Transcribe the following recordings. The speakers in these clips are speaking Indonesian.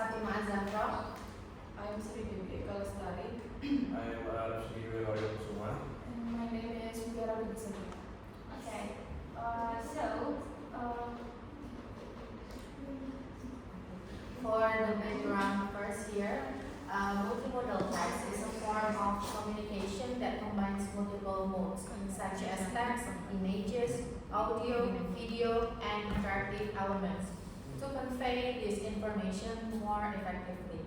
Fatima Azahra. I am Sri Devi Kalastari. I am Arshdi Kusuma. And my name is Mugara Bidisani. Okay. For the background first here, multimodal text is a form of communication that combines multiple modes, such as text, images, audio, video, and interactive elements, to convey this information more effectively.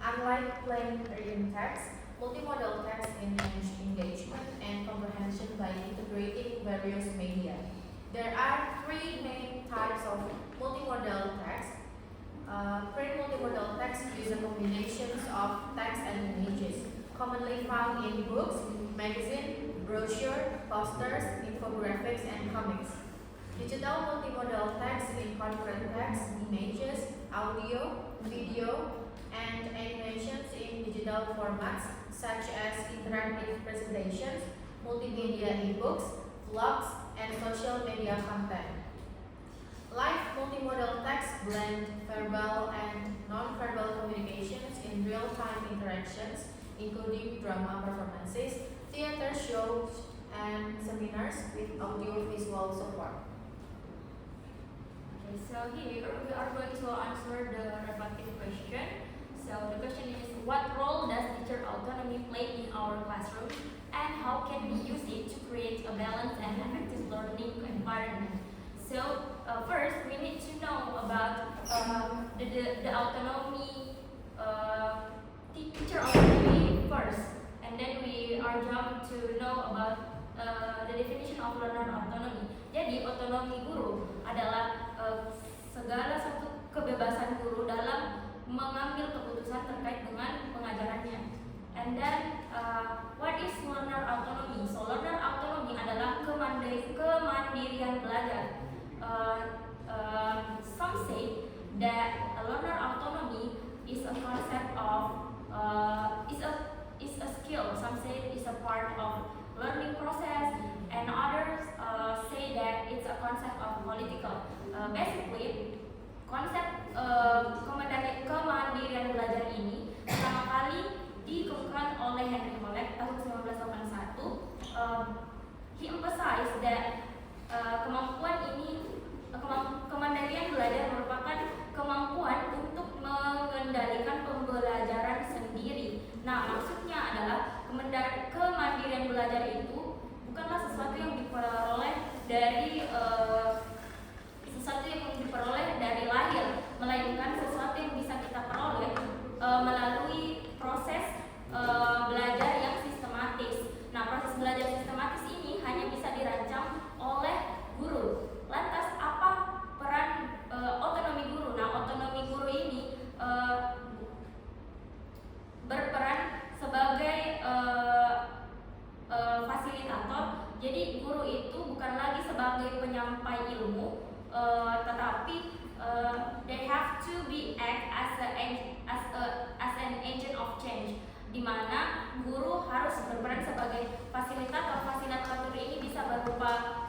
Unlike plain written text, multimodal text enhances engagement and comprehension by integrating various media. There are three main types of multimodal text. Print multimodal text uses combinations of text and images, commonly found in books, magazines, brochures, posters, infographics, and comics. Digital multimodal text incorporates text, images, audio, video, and animations in digital formats such as interactive presentations, multimedia ebooks, vlogs, and social media content. Live multimodal text blend verbal and non-verbal communications in real-time interactions, including drama performances, theater shows, and seminars with audio-visual support. Okay, so here we are going to answer the reflective question. So the question is, what role does teacher autonomy play in our classroom, and how can we use it to create a balanced and effective learning environment? So first, we need to know about the autonomy, teacher autonomy first, and then we are jump to know about the definition of learner autonomy. Jadi otonomi guru adalah segala satu kebebasan guru dalam mengambil keputusan terkait dengan pengajarannya. And then what is learner autonomy? So learner autonomy adalah kemandirian belajar. Some say that learner autonomy is a concept of is a skill. Some say it's a part of learning process, and others say that it's a concept of political. Basically, konsep kemandirian belajar ini pertama kali dikemukakan oleh Henry Holt tahun 1981. He emphasized that kemandirian belajar merupakan kemampuan untuk mengendalikan pembelajaran sendiri. Nah, maksudnya adalah kemandirian belajar itu bukanlah sesuatu yang diperoleh dari lahir, melainkan sesuatu yang bisa kita peroleh melalui proses belajar yang sistematis. Nah, proses belajar sistematis ini hanya bisa dirancang oleh guru. Lantas apa peran otonomi guru? Nah, otonomi guru ini berperan sebagai fasilitator. Jadi guru itu bukan lagi sebagai penyampai ilmu, tetapi they have to be act as an agent of change, di mana guru harus berperan sebagai fasilitator. Fasilitator ini bisa berupa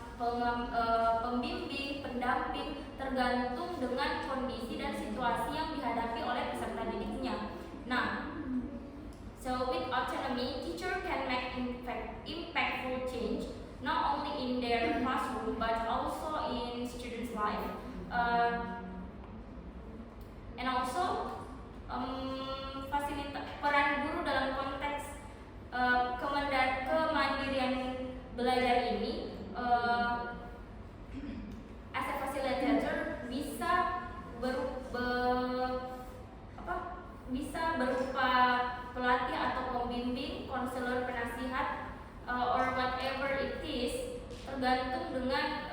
pembimbing, pendamping, tergantung dengan kondisi dan situasi yang dihadapi oleh peserta didiknya. Nah, so with autonomy, teacher can make impactful change not only in their classroom but also in students' life. And also, peran guru dalam konteks kemandirian belajar ini, as a facilitator bisa berupa pelatih atau pembimbing, konselor, penasihat, or whatever it is, tergantung dengan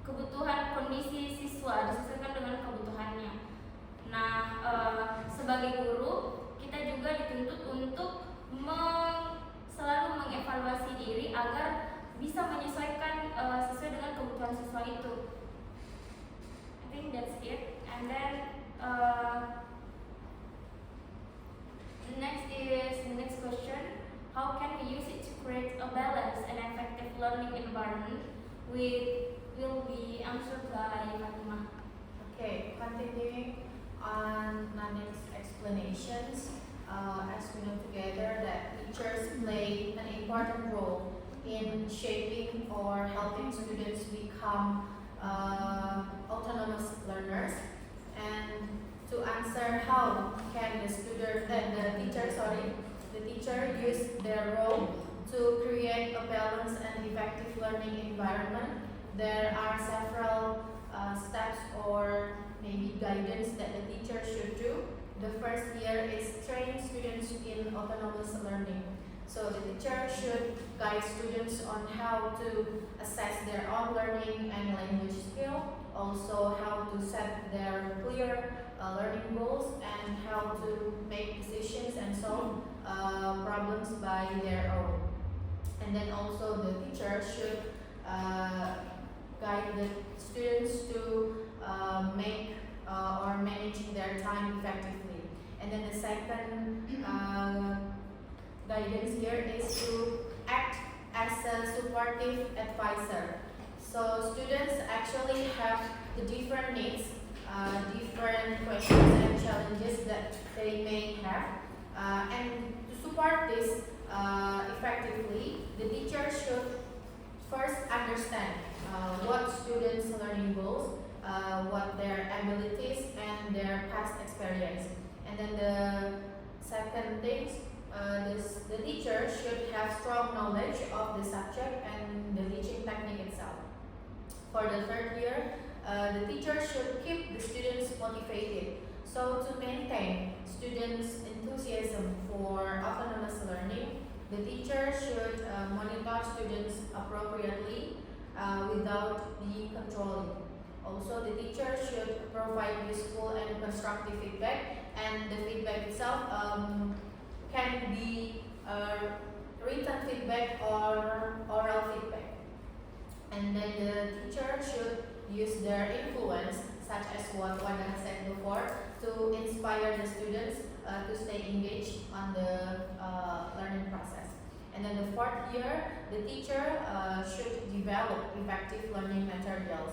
kebutuhan kondisi siswa, disesuaikan dengan kebutuhannya. Nah, sebagai guru kita juga dituntut untuk selalu mengevaluasi diri agar bisa menyesuaikan sesuai dengan kebutuhan siswa itu. I think that's it. And then the next question: how can we use it to create a balanced and effective learning environment? Will be answered by Fatima. Okay, continuing. on Nanik's explanations, as we know together that teachers play an important role in shaping or helping students become autonomous learners. And to answer how can the teacher use their role to create a balanced and effective learning environment, there are several steps or maybe guidance that the teacher should do. The first here is train students in autonomous learning. So the teacher should guide students on how to assess their own learning and language skill, also how to set their clear learning goals and how to make decisions and solve problems by their own. And then also the teacher should guide the students to make or manage their time effectively. And then the second guidance here is to act as a supportive advisor. So students actually have the different needs, different questions and challenges that they may have. And to support this effectively, the teacher should first understand what students' learning goals, what their abilities and their past experience. And then the second thing, the teacher should have strong knowledge of the subject and the teaching technique itself. For the third year, the teacher should keep the students motivated. So to maintain students' enthusiasm for autonomous learning, the teacher should monitor students appropriately without being controlling. Also, the teacher should provide useful and constructive feedback, and the feedback itself can be written feedback or oral feedback. And then the teacher should use their influence, such as what Wanda has said before, to inspire the students to stay engaged on the learning process. And then the fourth year, the teacher should develop effective learning materials.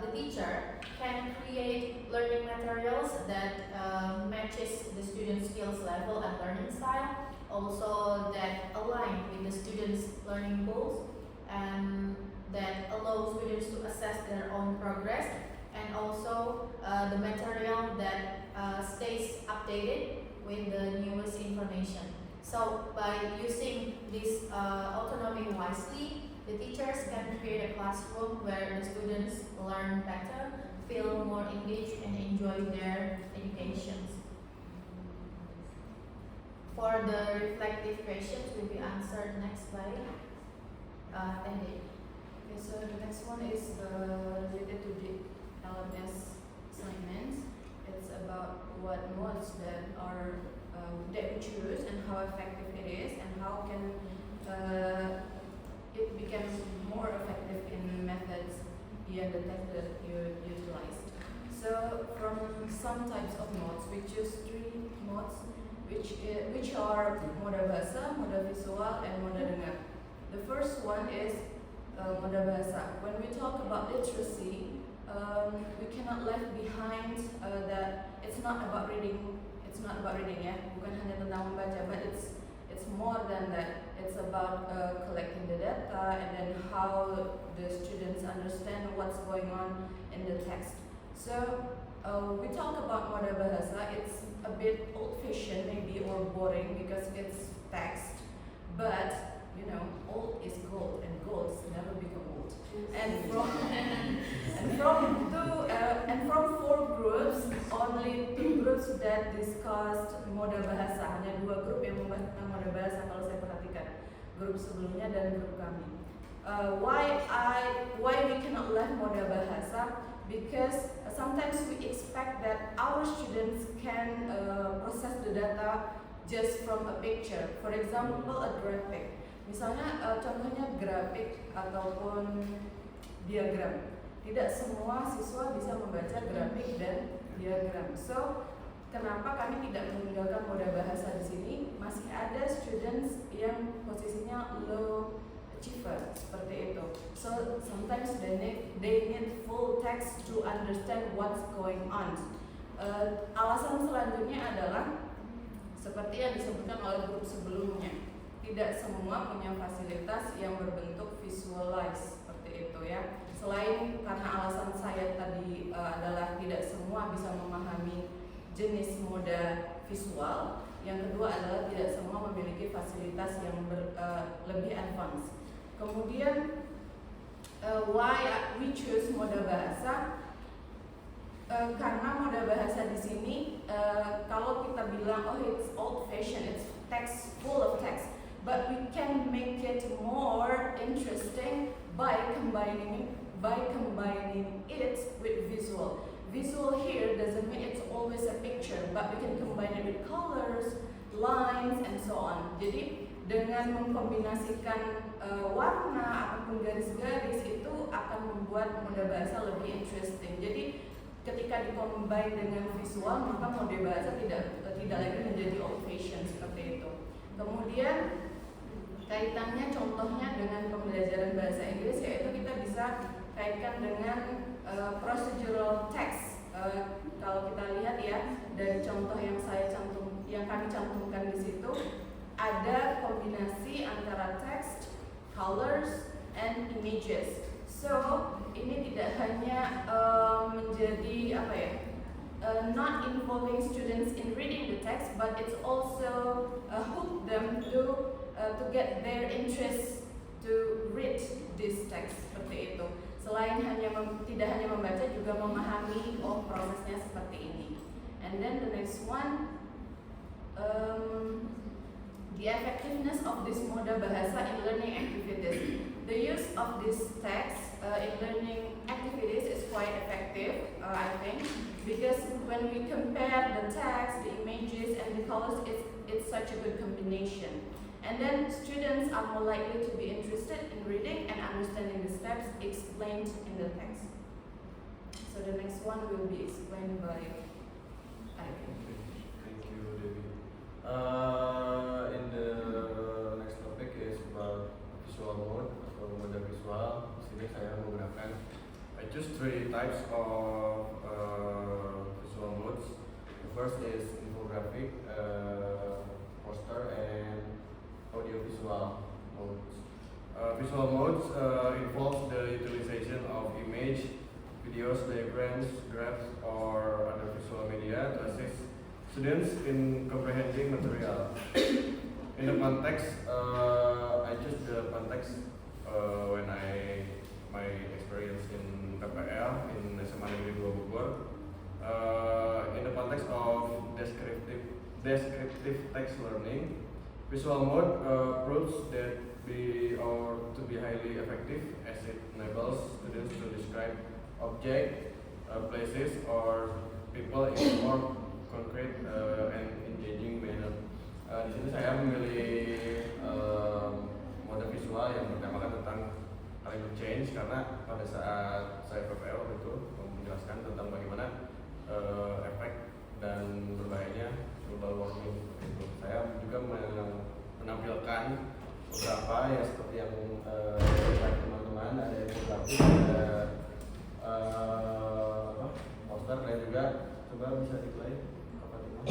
The teacher can create learning materials that matches the student's skills level and learning style, also that align with the student's learning goals, and that allow students to assess their own progress, and also the material that stays updated with the newest information. So by using this autonomy wisely, the teachers can create a classroom where the students learn better, feel more engaged and enjoy their educations. For the reflective questions will be answered next by Tende. Okay, so the next one is related to the LMS assignments. It's about what modes that are that we choose and how effective it is, and how can it become more effective in methods beyond the text that you utilized. So from some types of modes, we choose 3 modes, which are moda bahasa, moda visual, and moda dengar. The first one is moda bahasa. When we talk about literacy, we cannot leave behind that it's not about reading. It's not about reading, ya, bukan hanya tentang membaca, but it's more than that. It's about collecting the data and then how the students understand what's going on in the text. So we talk about moda bahasa. It's a bit old-fashioned maybe or boring because it's text, but you know, old is gold and gold never become old. And from 4 groups, only 2 groups that discussed moda bahasa. Hanya 2 grup yang membahas tentang moda bahasa kalau saya perhatikan, grup sebelumnya dan grup kami. Why we cannot learn moda bahasa? Because sometimes we expect that our students can process the data just from a picture. For example, a graphic. Misalnya contohnya grafik ataupun diagram. Tidak semua siswa bisa membaca grafik dan diagram. So, kenapa kami tidak meninggalkan moda bahasa di sini? Masih ada students yang posisinya low achiever seperti itu. So, sometimes they need full text to understand what's going on. Alasan selanjutnya adalah seperti yang disebutkan oleh grup sebelumnya, tidak semua punya fasilitas yang berbentuk visualize seperti itu ya. Selain karena alasan saya tadi adalah tidak semua bisa memahami jenis moda visual, yang kedua adalah tidak semua memiliki fasilitas yang lebih advance. Kemudian why we choose moda bahasa? Karena moda bahasa di sini kalau kita bilang oh it's old fashioned, it's text, full of text, but we can make it more interesting by combining it with visual. Visual here doesn't mean it's always a picture, but we can combine it with colors, lines, and so on. Jadi dengan mengkombinasikan warna ataupun garis-garis itu akan membuat moda bahasa lebih interesting. Jadi ketika dikombin dengan visual, maka moda bahasa tidak lagi menjadi old fashion seperti itu. Kemudian kaitannya contohnya dengan pembelajaran bahasa Inggris, yaitu kita bisa kaitkan dengan procedural text. Kalau kita lihat ya dari contoh yang kami cantumkan di situ, ada kombinasi antara text, colors, and images. So ini tidak hanya menjadi not involving students in reading the text, but it's also hook them to get their interest to read this text seperti itu. Selain tidak hanya membaca, juga memahami prosesnya seperti ini. And then the next one, the effectiveness of this moda bahasa in learning activities. The use of this text in learning activities is quite effective, I think, because when we compare the text, the images, and the colors, it's such a good combination. And then students are more likely to be interested in reading and understanding the steps explained in the text. So the next one will be explained by Arifin. Thank you, Devi. In the next topic is about visual mode atau moda visual. Di sini saya menggunakan I choose 3 types of visual modes. The first is infographic, poster, and audiovisual modes. Visual modes involves the utilization of image, videos, diagrams, graphs, or other visual media to assist students in comprehending material. In the context, I choose the context when my experience in PPL in SMA Negeri 2 Bogor. In the context of descriptive text learning, visual mode proves that to be highly effective as it enables students to describe objects, places, or people in a more concrete and engaging manner. Di sini saya memilih mode visual yang bertemakan tentang climate change karena pada saat saya PPL waktu itu menjelaskan tentang bagaimana efek dan berbahayanya global warming. Saya juga menampilkan beberapa ya seperti yang teman-teman ada infografis, ada poster, dan juga coba bisa di-play apa itu?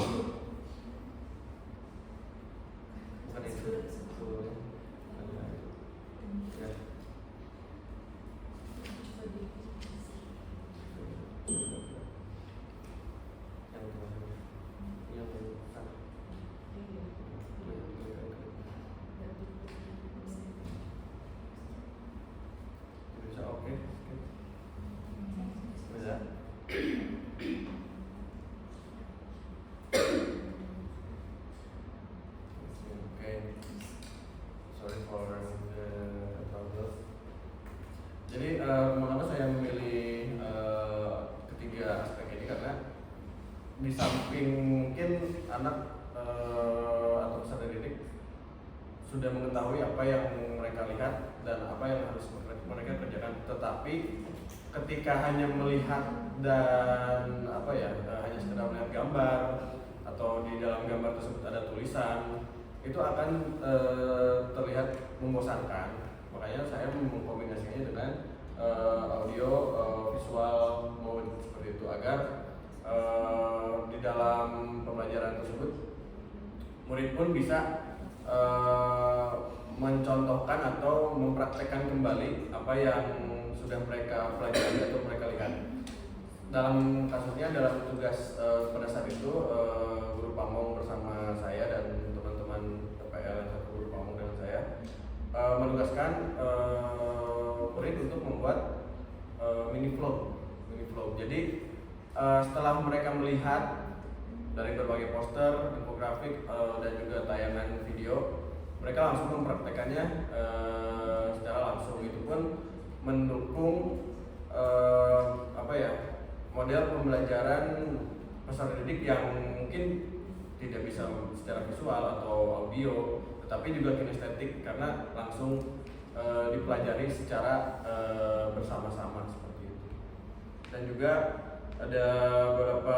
Bukan itu. Ya. Jadi mengapa saya memilih ketiga aspek ini, karena di samping mungkin anak atau peserta didik sudah mengetahui apa yang mereka lihat dan apa yang harus mereka kerjakan, tetapi ketika hanya melihat dan hanya sekedar melihat gambar atau di dalam gambar tersebut ada tulisan, itu akan terlihat membosankan. Makanya saya mengkombinasikannya dengan audio visual mode seperti itu agar ini pun bisa mencontohkan atau mempraktekkan kembali apa yang sudah mereka pelajari atau mereka lihat. Dalam kasusnya, dalam tugas pada saat itu guru pamong bersama saya dan teman-teman PPL yang satu guru pamong dengan saya menugaskan murid untuk membuat mini vlog. Jadi setelah mereka melihat dari berbagai poster, infografik dan juga tayangan video, mereka langsung mempraktekannya secara langsung. Itu pun mendukung model pembelajaran peserta didik yang mungkin tidak bisa secara visual atau audio, tetapi juga kinestetik karena langsung dipelajari secara bersama-sama seperti itu. Dan juga ada beberapa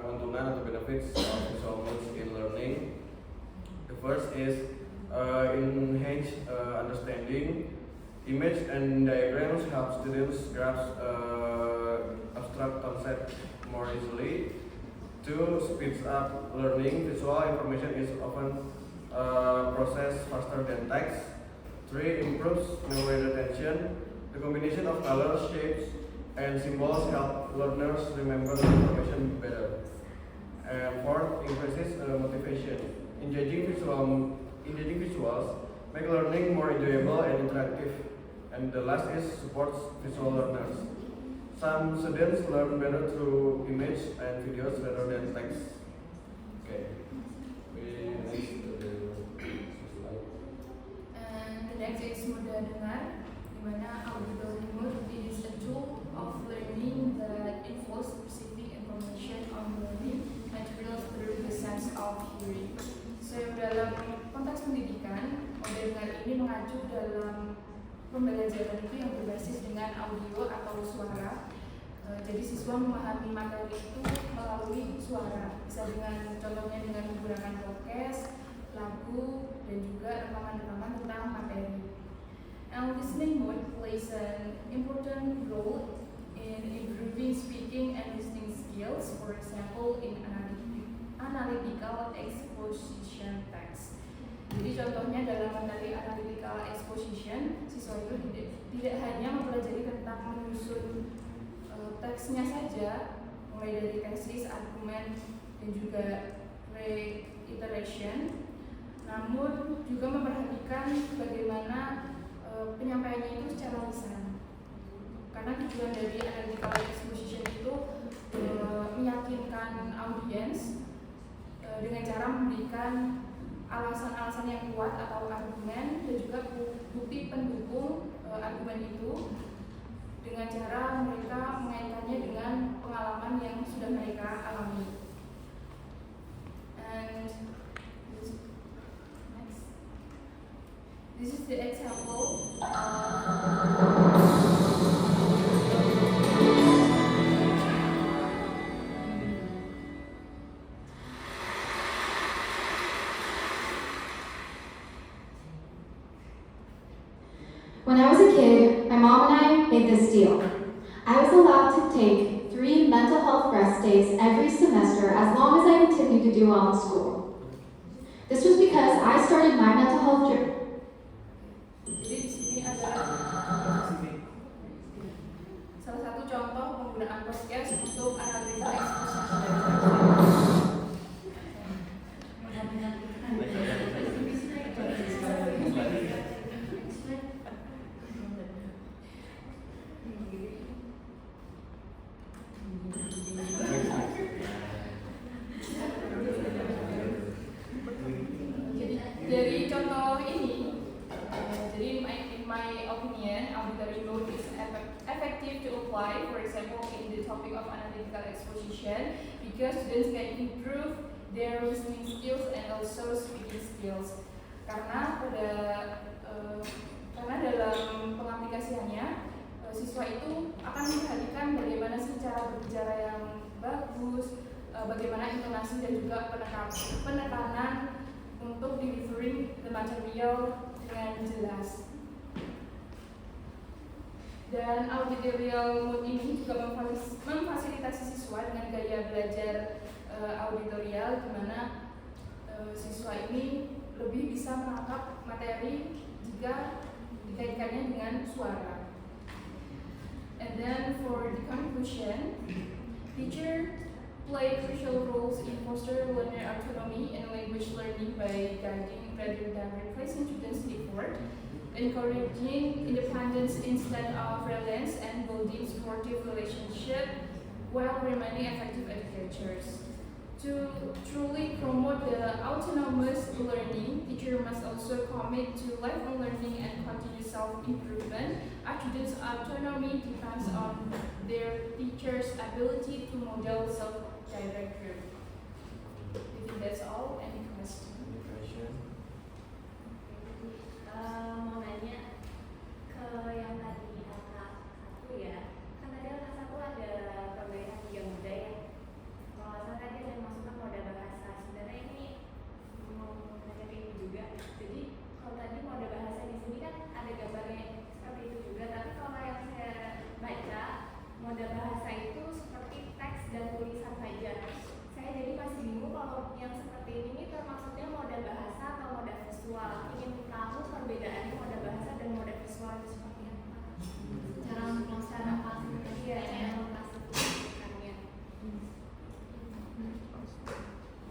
keuntungan atau benefits of visual modes in learning. The first is enhance understanding. Image and diagrams help students grasp abstract concepts more easily. 2. Speeds up learning. Visual information is often processed faster than text. 3. Improves memory retention. The combination of colors, shapes, and symbols help learners remember information better. And 4. Increases motivation. Engaging visuals make learning more enjoyable and interactive. And the last is supports visual learners. Some students learn better through image and videos rather than text. Okay. We next to the slide. And the next is mudah dengar, di mana auditory mode is a tool of learning that involves receiving information on learning materials through the sense of hearing. So dalam konteks pendidikan, mudah dengar ini mengacu dalam pembelajaran itu yang berbasis dengan audio atau suara. Jadi siswa memahami materi itu melalui suara, bisa dengan contohnya dengan menggunakan podcast, lagu, dan juga rekaman-rekaman tentang materi. Now, listening mode plays an important role in improving speaking and listening skills, for example, in analytical exposition text. Jadi contohnya dalam materi analytical exposition, siswa itu tidak hanya mempelajari tentang menyusun teksnya saja, mulai dari tesis, argumen, dan juga reiteration, namun juga memperhatikan bagaimana penyampaiannya itu secara lisan. Karena tujuan dari analytical exposition itu meyakinkan audiens dengan cara memberikan alasan-alasan yang kuat atau argumen dan juga bukti pendukung argumen itu dengan cara mereka mengaitkannya dengan pengalaman yang sudah mereka alami. And this is the example When I was a kid, my mom and I made this deal. I was allowed to take 3 mental health rest days every semester as long as I continued to do well in school. This was because I started my mental health journey. Jadi di sini ada salah satu contoh penggunaan podcast untuk analytical exposition. Dari contoh ini, jadi in my opinion, auditory mode is effective to apply, for example, in the topic of analytical exposition, because students can improve their listening skills and also speaking skills. Karena dalam pengaplikasiannya, siswa itu akan memperhatikan bagaimana sih cara berbicara yang bagus, bagaimana intonasi dan juga penekanan untuk delivering the material dengan jelas. Dan auditorial mode ini juga memfasilitasi siswa dengan gaya belajar auditorial, di mana siswa ini lebih bisa menangkap materi jika dikaitkannya dengan suara. And then for the conclusion, teacher play crucial roles in foster learner autonomy and language learning by guiding rather than replacing students' effort, encouraging independence instead of reliance, and building supportive relationship while remaining effective educators. To truly promote the autonomous learning, teacher must also commit to lifelong learning and continuous self-improvement. A student's autonomy depends on their teacher's ability to model self-direct growth. I think that's all. Any questions? Any question?